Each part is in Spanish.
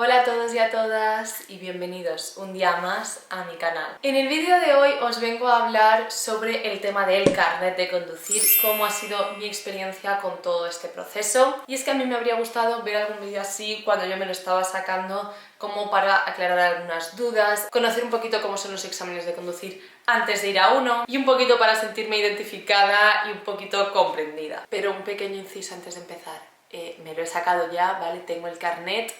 Hola a todos y a todas y bienvenidos un día más a mi canal. En el vídeo de hoy os vengo a hablar sobre el tema del carnet de conducir, cómo ha sido mi experiencia con todo este proceso. Y es que a mí me habría gustado ver algún vídeo así cuando yo me lo estaba sacando, como para aclarar algunas dudas, conocer un poquito cómo son los exámenes de conducir antes de ir a uno y un poquito para sentirme identificada y un poquito comprendida. Pero un pequeño inciso antes de empezar. Me lo he sacado ya, ¿vale? Tengo el carnet,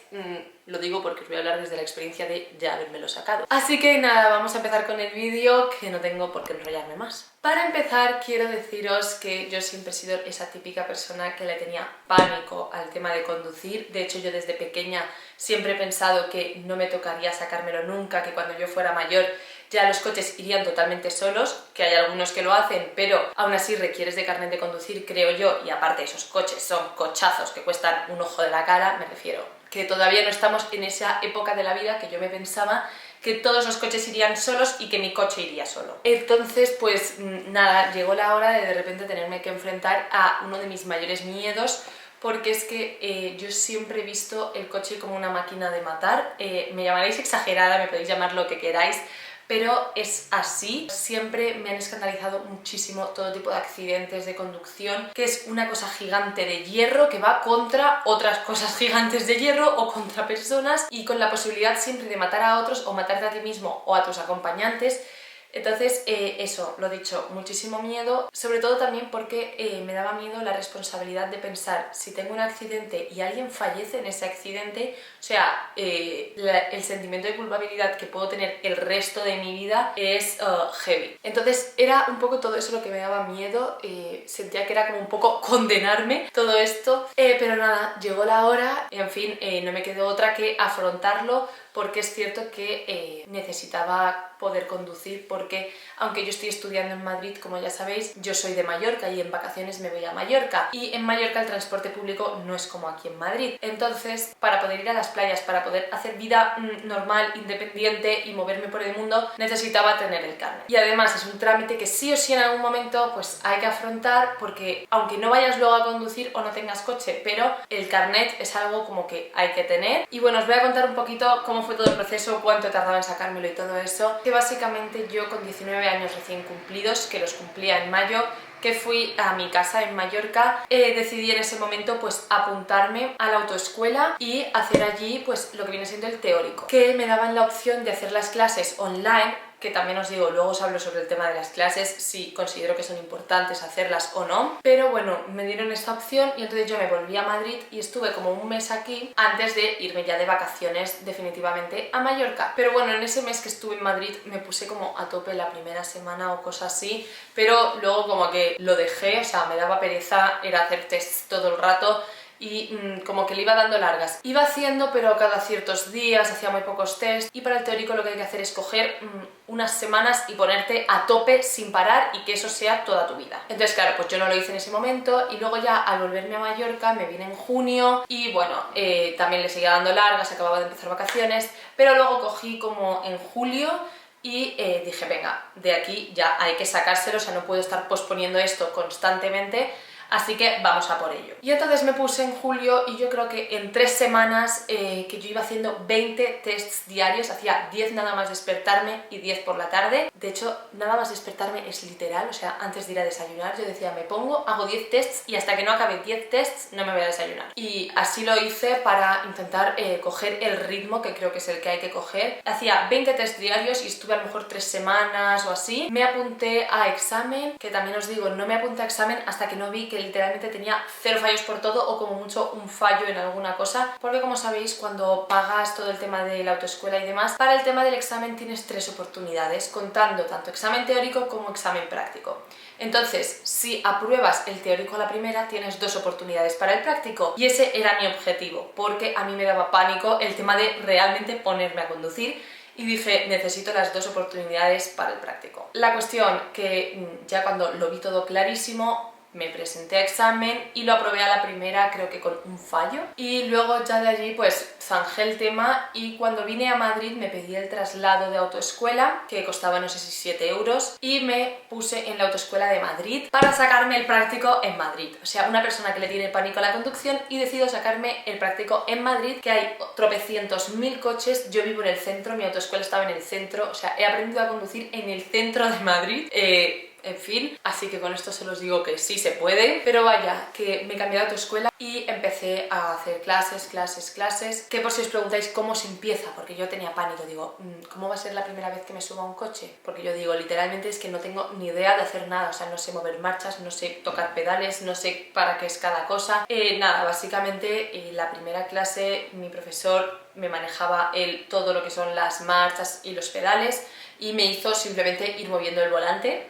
lo digo porque os voy a hablar desde la experiencia de ya habérmelo sacado. Así que nada, vamos a empezar con el vídeo, que no tengo por qué enrollarme más. Para empezar, quiero deciros que yo siempre he sido esa típica persona que le tenía pánico al tema de conducir. De hecho, yo desde pequeña siempre he pensado que no me tocaría sacármelo nunca, que cuando yo fuera mayor ya los coches irían totalmente solos, que hay algunos que lo hacen, pero aún así requieres de carnet de conducir, creo yo, y aparte esos coches son cochazos que cuestan un ojo de la cara, me refiero, que todavía no estamos en esa época de la vida que yo me pensaba que todos los coches irían solos y que mi coche iría solo. Entonces, pues nada, llegó la hora de repente tenerme que enfrentar a uno de mis mayores miedos, porque es que yo siempre he visto el coche como una máquina de matar. Me llamaréis exagerada, me podéis llamar lo que queráis, pero es así. Siempre me han escandalizado muchísimo todo tipo de accidentes de conducción, que es una cosa gigante de hierro que va contra otras cosas gigantes de hierro o contra personas, y con la posibilidad siempre de matar a otros o matarte a ti mismo o a tus acompañantes. Entonces, eso, lo dicho, muchísimo miedo, sobre todo también porque me daba miedo la responsabilidad de pensar, si tengo un accidente y alguien fallece en ese accidente, o sea, el sentimiento de culpabilidad que puedo tener el resto de mi vida es heavy. Entonces, era un poco todo eso lo que me daba miedo, sentía que era como un poco condenarme todo esto, pero nada, llegó la hora, en fin, no me quedó otra que afrontarlo, porque es cierto que necesitaba poder conducir, porque aunque yo estoy estudiando en Madrid, como ya sabéis, yo soy de Mallorca y en vacaciones me voy a Mallorca, y en Mallorca el transporte público no es como aquí en Madrid. Entonces, para poder ir a las playas, para poder hacer vida normal, independiente y moverme por el mundo, necesitaba tener el carnet. Y además es un trámite que sí o sí en algún momento pues hay que afrontar, porque aunque no vayas luego a conducir o no tengas coche, pero el carnet es algo como que hay que tener. Y bueno, os voy a contar un poquito cómo fue todo el proceso, cuánto tardaba en sacármelo y todo eso. Que básicamente yo con 19 años recién cumplidos, que los cumplía en mayo, que fui a mi casa en Mallorca, decidí en ese momento pues apuntarme a la autoescuela y hacer allí pues lo que viene siendo el teórico, que me daban la opción de hacer las clases online, que también os digo, luego os hablo sobre el tema de las clases, si considero que son importantes hacerlas o no, pero bueno, me dieron esta opción y entonces yo me volví a Madrid y estuve como un mes aquí antes de irme ya de vacaciones definitivamente a Mallorca. Pero bueno, en ese mes que estuve en Madrid me puse como a tope la primera semana o cosas así, pero luego como que lo dejé, o sea, me daba pereza, era hacer tests todo el rato, y como que le iba dando largas. Iba haciendo, pero cada ciertos días, hacía muy pocos test, y para el teórico lo que hay que hacer es coger unas semanas y ponerte a tope sin parar y que eso sea toda tu vida. Entonces claro, pues yo no lo hice en ese momento, y luego ya al volverme a Mallorca me vine en junio y bueno, también le seguía dando largas, acababa de empezar vacaciones, pero luego cogí como en julio y dije, venga, de aquí ya hay que sacárselo, o sea, no puedo estar posponiendo esto constantemente. Así que vamos a por ello. Y entonces me puse en julio y yo creo que en 3 semanas que yo iba haciendo 20 tests diarios, hacía 10 nada más despertarme y 10 por la tarde. De hecho, nada más despertarme es literal, o sea, antes de ir a desayunar yo decía, me pongo, hago 10 tests y hasta que no acabe 10 tests no me voy a desayunar. Y así lo hice para intentar coger el ritmo, que creo que es el que hay que coger. Hacía 20 tests diarios y estuve a lo mejor 3 semanas o así. Me apunté a examen, que también os digo, no me apunté a examen hasta que no vi que literalmente tenía 0 fallos por todo, o como mucho un fallo en alguna cosa, porque como sabéis, cuando pagas todo el tema de la autoescuela y demás, para el tema del examen tienes 3 oportunidades, contando tanto examen teórico como examen práctico. Entonces, si apruebas el teórico a la primera, tienes 2 oportunidades para el práctico, y ese era mi objetivo, porque a mí me daba pánico el tema de realmente ponerme a conducir, y dije, necesito las 2 oportunidades para el práctico. La cuestión que ya cuando lo vi todo clarísimo, me presenté a examen y lo aprobé a la primera, creo que con un fallo. Y luego ya de allí pues zanjé el tema, y cuando vine a Madrid me pedí el traslado de autoescuela, que costaba no sé si 7 euros, y me puse en la autoescuela de Madrid para sacarme el práctico en Madrid. O sea, una persona que le tiene pánico a la conducción, y decido sacarme el práctico en Madrid, que hay tropecientos mil coches, yo vivo en el centro, mi autoescuela estaba en el centro, o sea, he aprendido a conducir en el centro de Madrid. En fin, así que con esto se los digo que sí se puede. Pero vaya, que me cambié de autoescuela y empecé a hacer clases, que por si os preguntáis cómo se empieza, porque yo tenía pánico, digo, ¿cómo va a ser la primera vez que me suba a un coche? Porque yo digo, literalmente es que no tengo ni idea de hacer nada, o sea, no sé mover marchas, no sé tocar pedales, no sé para qué es cada cosa. Nada, básicamente la primera clase mi profesor me manejaba todo lo que son las marchas y los pedales, y me hizo simplemente ir moviendo el volante.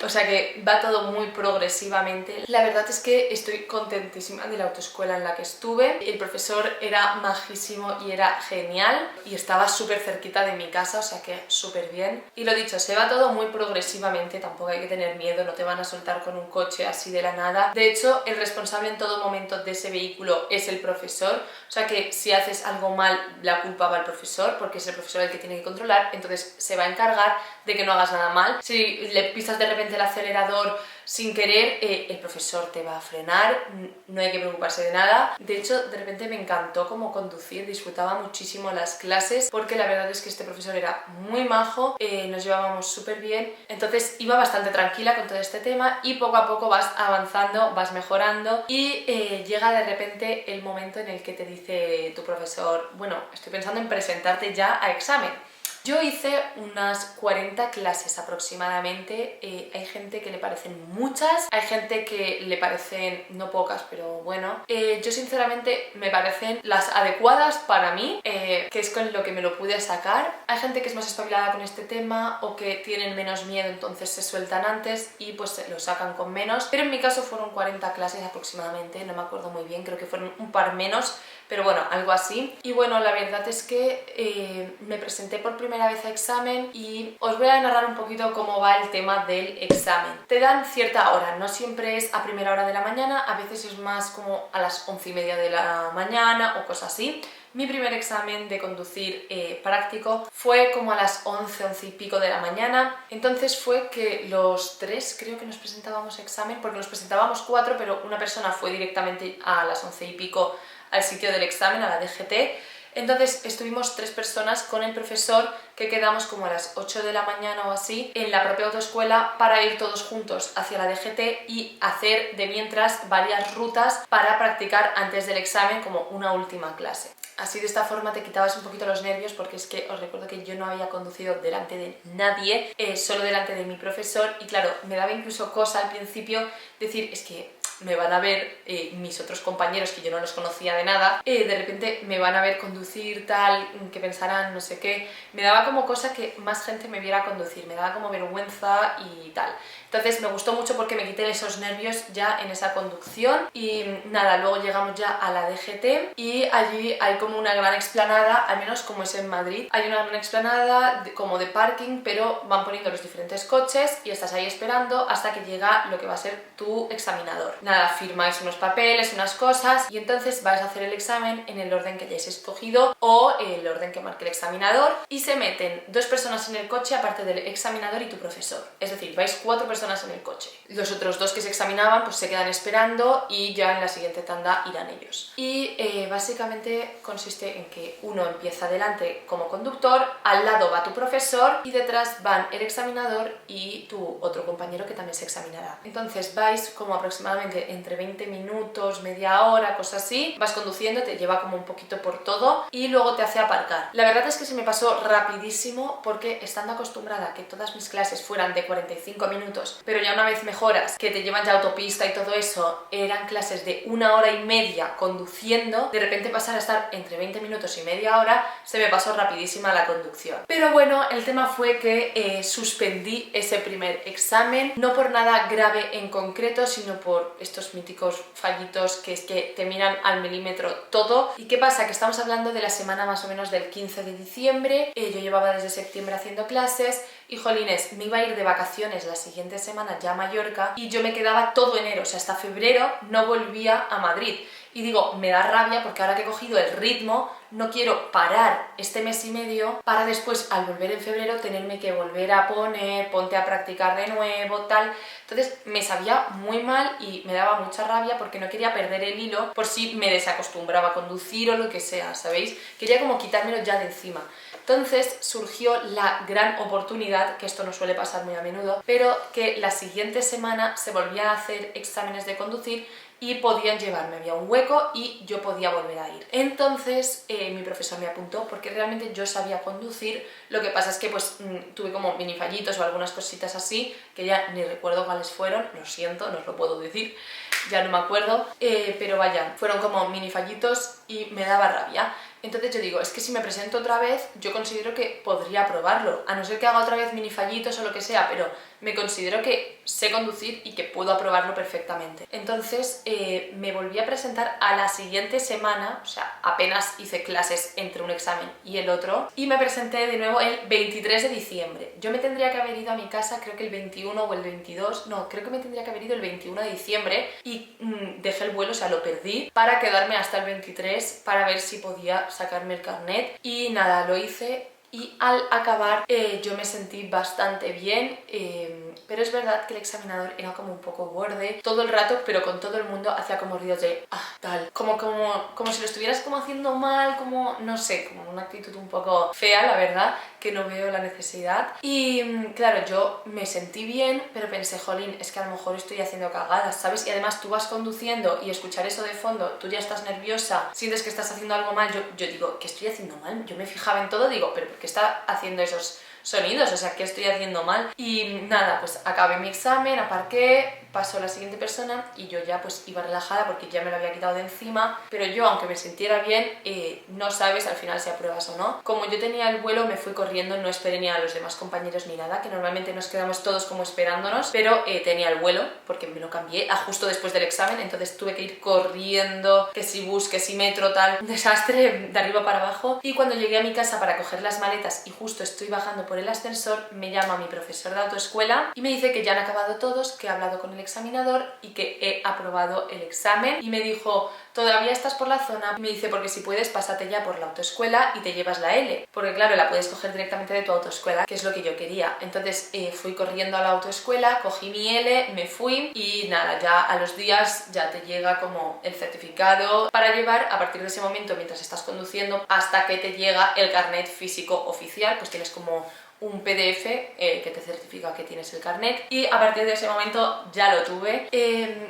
O sea que va todo muy progresivamente. La verdad es que estoy contentísima de la autoescuela en la que estuve. El profesor era majísimo y era genial, y estaba súper cerquita de mi casa, o sea que súper bien. Y lo dicho, se va todo muy progresivamente, tampoco hay que tener miedo, no te van a soltar con un coche así de la nada. De hecho, el responsable en todo momento de ese vehículo es el profesor, o sea que si haces algo mal, la culpa va al profesor, porque es el profesor el que tiene que controlar, entonces se va a encargar de que no hagas nada mal. Si le pisas de repente el acelerador sin querer, el profesor te va a frenar, no hay que preocuparse de nada. De hecho, de repente me encantó cómo conducir, disfrutaba muchísimo las clases, porque la verdad es que este profesor era muy majo, nos llevábamos súper bien, entonces iba bastante tranquila con todo este tema, y poco a poco vas avanzando, vas mejorando, y llega de repente el momento en el que te dice tu profesor, bueno, estoy pensando en presentarte ya a examen. Yo hice unas 40 clases aproximadamente. Hay gente que le parecen muchas, hay gente que le parecen no pocas, pero bueno. Yo sinceramente me parecen las adecuadas para mí, que es con lo que me lo pude sacar. Hay gente que es más espabilada con este tema, o que tienen menos miedo, entonces se sueltan antes y pues se lo sacan con menos. Pero en mi caso fueron 40 clases aproximadamente, no me acuerdo muy bien, creo que fueron un par menos, pero bueno, algo así. Y bueno, la verdad es que me presenté por primera vez a examen, y os voy a narrar un poquito cómo va el tema del examen. Te dan cierta hora, no siempre es a primera hora de la mañana, a veces es más como a las 11:30 de la mañana o cosas así. Mi primer examen de conducir práctico fue como a las 11 y pico de la mañana, entonces fue que los tres creo que nos presentábamos a examen, porque nos presentábamos 4, pero una persona fue directamente a las 11 y pico al sitio del examen, a la DGT. Entonces estuvimos 3 personas con el profesor, que quedamos como a las 8 de la mañana o así en la propia autoescuela para ir todos juntos hacia la DGT y hacer de mientras varias rutas para practicar antes del examen como una última clase. Así, de esta forma te quitabas un poquito los nervios, porque es que os recuerdo que yo no había conducido delante de nadie, solo delante de mi profesor, y claro, me daba incluso cosa al principio decir, es que me van a ver mis otros compañeros, que yo no los conocía de nada, de repente me van a ver conducir tal, que pensarán no sé qué. Me daba como cosa que más gente me viera conducir, me daba como vergüenza y tal. Entonces me gustó mucho porque me quité esos nervios ya en esa conducción. Y nada, luego llegamos ya a la DGT, y allí hay como una gran explanada, al menos como es en Madrid. Hay una gran explanada como de parking, pero van poniendo los diferentes coches y estás ahí esperando hasta que llega lo que va a ser tu examinador. Nada, firmáis unos papeles, unas cosas, y entonces vais a hacer el examen en el orden que hayáis escogido o el orden que marque el examinador, y se meten 2 personas en el coche aparte del examinador y tu profesor. Es decir, vais 4 personas en el coche. Los otros 2 que se examinaban pues se quedan esperando, y ya en la siguiente tanda irán ellos. Y básicamente consiste en que uno empieza delante como conductor, al lado va tu profesor y detrás van el examinador y tu otro compañero que también se examinará. Entonces vais como aproximadamente entre 20 minutos, media hora, cosas así. Vas conduciendo, te lleva como un poquito por todo y luego te hace aparcar. La verdad es que se me pasó rapidísimo, porque estando acostumbrada a que todas mis clases fueran de 45 minutos, pero ya una vez mejoras, que te llevan ya a autopista y todo eso, eran clases de 1 hora y media conduciendo, de repente pasar a estar entre 20 minutos y media hora, se me pasó rapidísima la conducción. Pero bueno, el tema fue que suspendí ese primer examen, no por nada grave en concreto, sino por estos míticos fallitos que es que te miran al milímetro todo. ¿Y qué pasa? Que estamos hablando de la semana más o menos del 15 de diciembre, yo llevaba desde septiembre haciendo clases y jolines, me iba a ir de vacaciones la siguiente semana ya a Mallorca y yo me quedaba todo enero, o sea, hasta febrero no volvía a Madrid. Y digo, me da rabia porque ahora que he cogido el ritmo, no quiero parar este mes y medio para después, al volver en febrero, tenerme que volver a poner, ponte a practicar de nuevo, tal. Entonces me sabía muy mal y me daba mucha rabia porque no quería perder el hilo por si me desacostumbraba a conducir o lo que sea, ¿sabéis? Quería como quitármelo ya de encima. Entonces surgió la gran oportunidad, que esto no suele pasar muy a menudo, pero que la siguiente semana se volvían a hacer exámenes de conducir y podían llevarme, había un hueco y yo podía volver a ir. Entonces mi profesor me apuntó porque realmente yo sabía conducir, lo que pasa es que pues tuve como mini fallitos o algunas cositas así, que ya ni recuerdo cuáles fueron, lo siento, no os lo puedo decir, ya no me acuerdo, pero vaya, fueron como mini fallitos y me daba rabia. Entonces yo digo, es que si me presento otra vez, yo considero que podría probarlo, a no ser que haga otra vez mini fallitos o lo que sea, pero me considero que sé conducir y que puedo aprobarlo perfectamente. Entonces me volví a presentar a la siguiente semana, o sea, apenas hice clases entre un examen y el otro, y me presenté de nuevo el 23 de diciembre. Yo me tendría que haber ido a mi casa, creo que el 21 o el 22, no, creo que me tendría que haber ido el 21 de diciembre y dejé el vuelo, o sea, lo perdí, para quedarme hasta el 23 para ver si podía sacarme el carnet y nada, lo hice. Y al acabar yo me sentí bastante bien, pero es verdad que el examinador era como un poco borde todo el rato, pero con todo el mundo hacía como ruidos de tal, como si lo estuvieras como haciendo mal, como no sé, como una actitud un poco fea, la verdad, que no veo la necesidad. Y claro, yo me sentí bien, pero pensé, jolín, es que a lo mejor estoy haciendo cagadas, ¿sabes? Y además tú vas conduciendo y escuchar eso de fondo, tú ya estás nerviosa, sientes que estás haciendo algo mal, yo digo, ¿qué estoy haciendo mal? Yo me fijaba en todo, digo, pero ¿por qué está haciendo esos sonidos? O sea, ¿qué estoy haciendo mal? Y nada, pues acabé mi examen, aparqué, pasó la siguiente persona y yo ya pues iba relajada porque ya me lo había quitado de encima, pero yo aunque me sintiera bien, no sabes al final si apruebas o no. Como yo tenía el vuelo me fui corriendo, no esperé ni a los demás compañeros ni nada, que normalmente nos quedamos todos como esperándonos, pero tenía el vuelo porque me lo cambié justo después del examen, entonces tuve que ir corriendo, que si bus, que si metro, tal, un desastre de arriba para abajo. Y cuando llegué a mi casa para coger las maletas y justo estoy bajando por el ascensor, me llama mi profesor de autoescuela y me dice que ya han acabado todos, que he hablado con el examinador y que he aprobado el examen, y me dijo, todavía estás por la zona, me dice, porque si puedes pásate ya por la autoescuela y te llevas la L, porque claro, la puedes coger directamente de tu autoescuela, que es lo que yo quería. Entonces fui corriendo a la autoescuela, cogí mi L, me fui y nada, ya a los días ya te llega como el certificado para llevar a partir de ese momento mientras estás conduciendo hasta que te llega el carnet físico oficial, pues tienes como un PDF que te certifica que tienes el carnet, y a partir de ese momento ya lo tuve.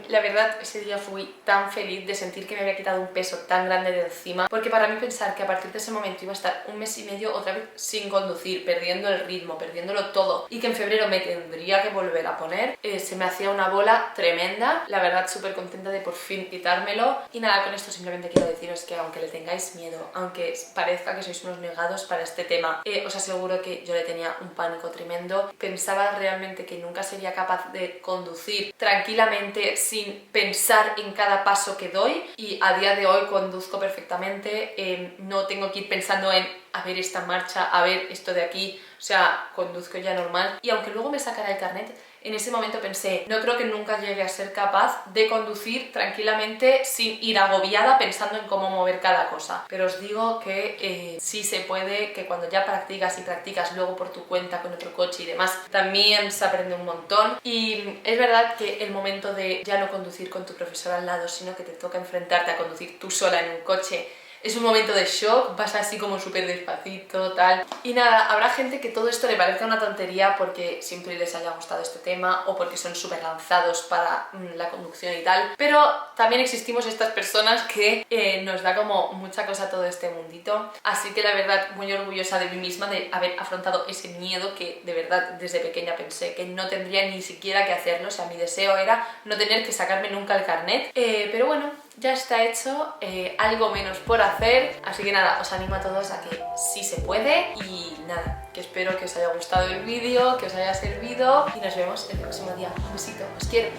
La verdad, ese día fui tan feliz de sentir que me había quitado un peso tan grande de encima, porque para mí pensar que a partir de ese momento iba a estar un mes y medio otra vez sin conducir, perdiendo el ritmo, perdiéndolo todo, y que en febrero me tendría que volver a poner, se me hacía una bola tremenda. La verdad, súper contenta de por fin quitármelo. Y nada, con esto simplemente quiero deciros que aunque le tengáis miedo, aunque parezca que sois unos negados para este tema, os aseguro que yo le tenía un pánico tremendo. Pensaba realmente que nunca sería capaz de conducir tranquilamente sin pensar en cada paso que doy, y a día de hoy conduzco perfectamente, no tengo que ir pensando en a ver esta marcha, a ver esto de aquí, o sea, conduzco ya normal. Y aunque luego me sacara el carnet, en ese momento pensé, no creo que nunca llegue a ser capaz de conducir tranquilamente sin ir agobiada pensando en cómo mover cada cosa. Pero os digo que sí se puede, que cuando ya practicas y practicas luego por tu cuenta con otro coche y demás, también se aprende un montón. Y es verdad que el momento de ya no conducir con tu profesor al lado, sino que te toca enfrentarte a conducir tú sola en un coche, es un momento de shock, vas así como súper despacito, tal. Y nada, habrá gente que todo esto le parezca una tontería porque siempre les haya gustado este tema o porque son súper lanzados para la conducción y tal, pero también existimos estas personas que nos da como mucha cosa todo este mundito. Así que la verdad, muy orgullosa de mí misma de haber afrontado ese miedo que de verdad desde pequeña pensé que no tendría ni siquiera que hacerlo. O sea, mi deseo era no tener que sacarme nunca el carnet, pero bueno, ya está hecho, algo menos por hacer, así que nada, os animo a todos a que sí se puede. Y nada, que espero que os haya gustado el vídeo, que os haya servido, y nos vemos el próximo día. Un besito, os quiero.